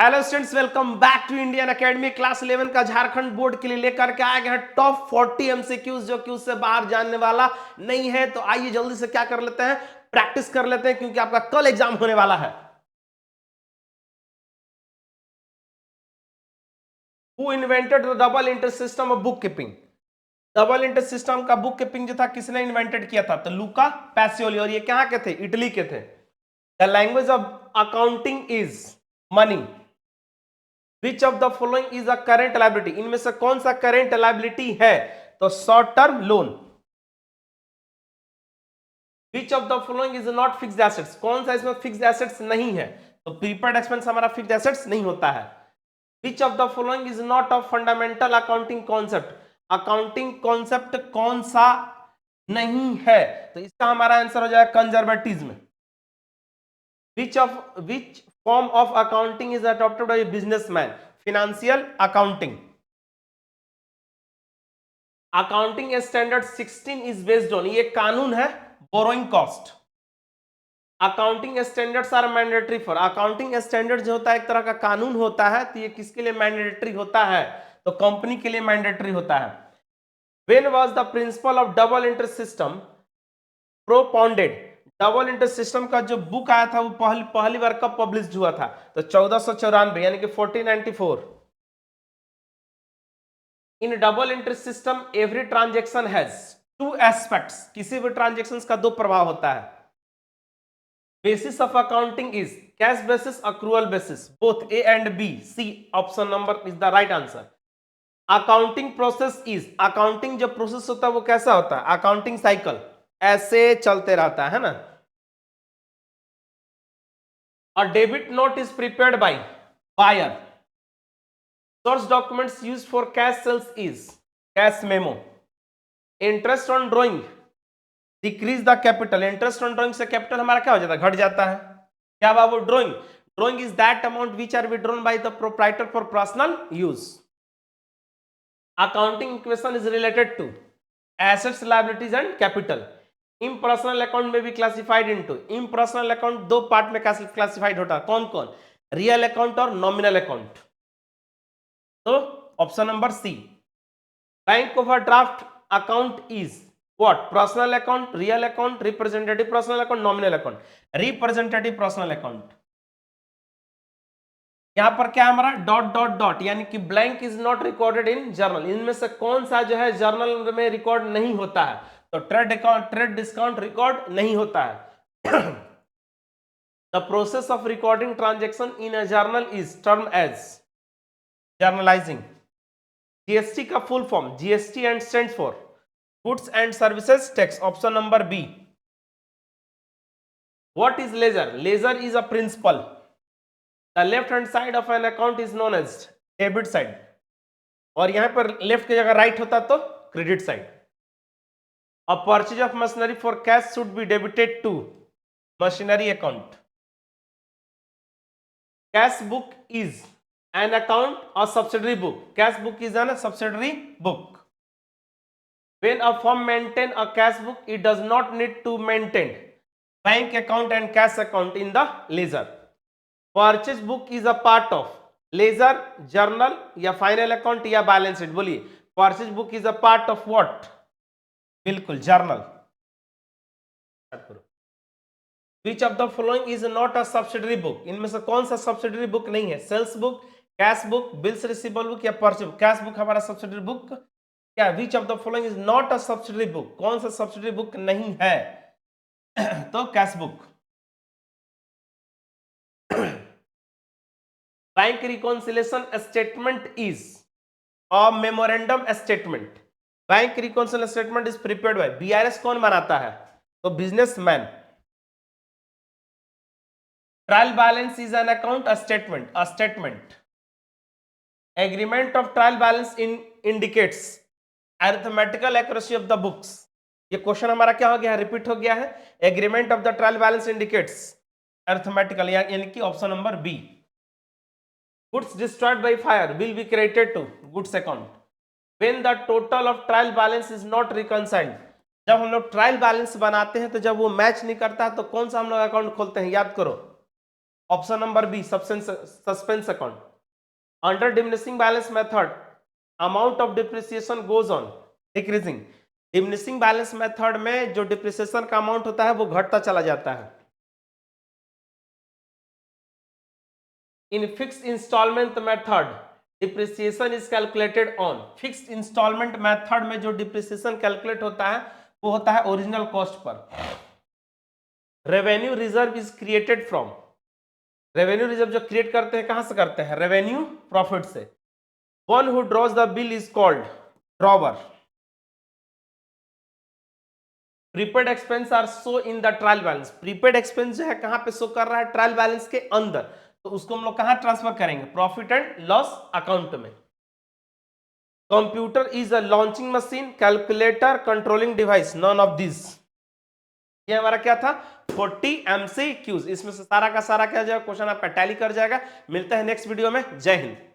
Hello students, welcome back to Indian academy. Class 11 का Jharkhand board के लिए लेकर के आए गए हैं टॉप 40 एमसीक्यूज जो कि उससे बाहर जानने वाला नहीं है। तो आइए जल्दी से क्या कर लेते हैं, प्रैक्टिस कर लेते हैं, क्योंकि आपका कल एग्जाम होने वाला है। Who invented the double inter system of book keeping? Double inter system का बुक कीपिंग जो था किसने इन्वेंटेड किया था? तो लूका पैसियोली। और ये कहां के थे? इटली के थे। The language of accounting is money. Which of the following is a current liability? इनमें से कौन सा करेंट लायबिलिटी है? तो short term loan. Which of the following is not fixed assets? कौन सा इसमें फिक्स्ड एसेट्स नहीं है? तो प्रीपेड एक्सपेंस हमारा फिक्स्ड एसेट्स नहीं होता है। विच of the following is not a fundamental accounting concept? Accounting concept कौन सा नहीं है? तो इसका हमारा आंसर हो जाएगा conservatism. Which form of accounting is adopted by businessman? Financial accounting. Accounting standard 16 is based on, ये कानून है, borrowing cost. Accounting standards are mandatory for. Accounting standard जो होता है एक तरह का कानून होता है, तो ये किसके लिए मैंडेटरी होता है? तो कंपनी के लिए मैंडेटरी होता है। When was the principle of double interest system propounded? Double interest system का जो बुक आया था वो पहली बार कब पब्लिश हुआ था? तो 1494 यानी कि 1494। In double interest system every transaction has two aspects. किसी भी ट्रांजेक्शन का दो प्रभाव होता है। Basis of accounting is cash basis, accrual basis, both A and B. C option number is the right answer. Accounting process is, accounting जो process होता है वो कैसा होता है? अकाउंटिंग साइकिल ऐसे चलते रहता है ना। A debit note is prepared by buyer. Source documents used for cash sales is cash memo. Interest on drawing decreases the capital. Interest on drawing से कैपिटल हमारा क्या हो जाता है? घट जाता है। क्या बाबू? Drawing. Drawing is that amount which are withdrawn by the proprietor for personal use. Accounting equation is related to assets, liabilities and capital. Impersonal account में भी क्लासिफाइड इनटू, इम्पर्सनल अकाउंट दो पार्ट में क्लासिफाइड होता है। कौन कौन? Real account और nominal account. तो option number C. Bank overdraft account is what? Personal account, real account, representative personal account, nominal account. Representative personal account. यहां पर क्या हमारा डॉट डॉट डॉट यानी कि blank is not recorded in journal. इनमें से कौन सा जो है जर्नल में रिकॉर्ड नहीं होता है? तो trade account, trade discount record नहीं होता है। The process of recording transaction in a journal is term as journalizing. GST का full form, GST and stands for Goods and Services Tax. Option number B. What is ledger? Ledger is a principal. The left hand side of an account is known as debit side. और यहां पर left की जगह right होता तो credit side. A purchase of machinery for cash should be debited to machinery account. Cash book is an account or subsidiary book. Cash book is a subsidiary book. When a firm maintain a cash book, it does not need to maintain bank account and cash account in the ledger. Purchase book is a part of ledger, journal या final account या balance sheet? बोलिए, purchase book is a part of what? बिल्कुल, journal. Which of the following is not a subsidiary book? इनमें से कौन सा subsidiary book नहीं है? Sales book, cash book, bills receivable book या परचेज बुक? कैश बुक हमारा सब्सिडरी बुक क्या? Which of the following is not a subsidiary book? कौन सा सब्सिडरी बुक नहीं है? तो cash book. Bank reconciliation statement is a memorandum statement. Bank reconciliation statement is prepared by BRS. कौन बनाता है? तो businessman. Trial balance is an account statement, a statement. Agreement of trial balance indicates arithmetical accuracy of the books. ये question हमारा क्या हो गया है? रिपीट हो गया है। Agreement of the trial balance indicates arithmetical, यानी कि option number B. Goods destroyed by fire will be credited to goods account when the total of trial balance is not reconciled. जब हम लोग ट्रायल बैलेंस बनाते हैं तो जब वो मैच नहीं करता तो कौन सा हम लोग अकाउंट खोलते हैं? याद करो। Option number B suspense account. Under diminishing balance method amount of depreciation goes on decreasing. Diminishing balance method में जो डिप्रिसिएशन का अमाउंट होता है वो घटता चला जाता है। In fixed instalment method depreciation is calculated on. Fixed instalment method में जो डिप्रिसिएशन कैलकुलेट होता है वो होता है ओरिजिनल कॉस्ट पर। Revenue reserve is created from. Revenue reserve जो क्रिएट करते हैं कहां से करते हैं? रेवेन्यू प्रॉफिट से। One who draws the bill is called drawer. Prepaid expense are show in the trial balance. Prepaid expense जो है कहां पे शो कर रहा है? ट्रायल बैलेंस के अंदर, तो उसको हम लोग कहां ट्रांसफर करेंगे? प्रॉफिट एंड लॉस अकाउंट में। Computer is a launching machine, calculator, controlling device, none of this. ये हमारा क्या था? 40 MCQs। इसमें से सारा का सारा क्या जाएगा? क्वेश्चन आपका टैली कर जाएगा। मिलता है नेक्स्ट वीडियो में। जय हिंद।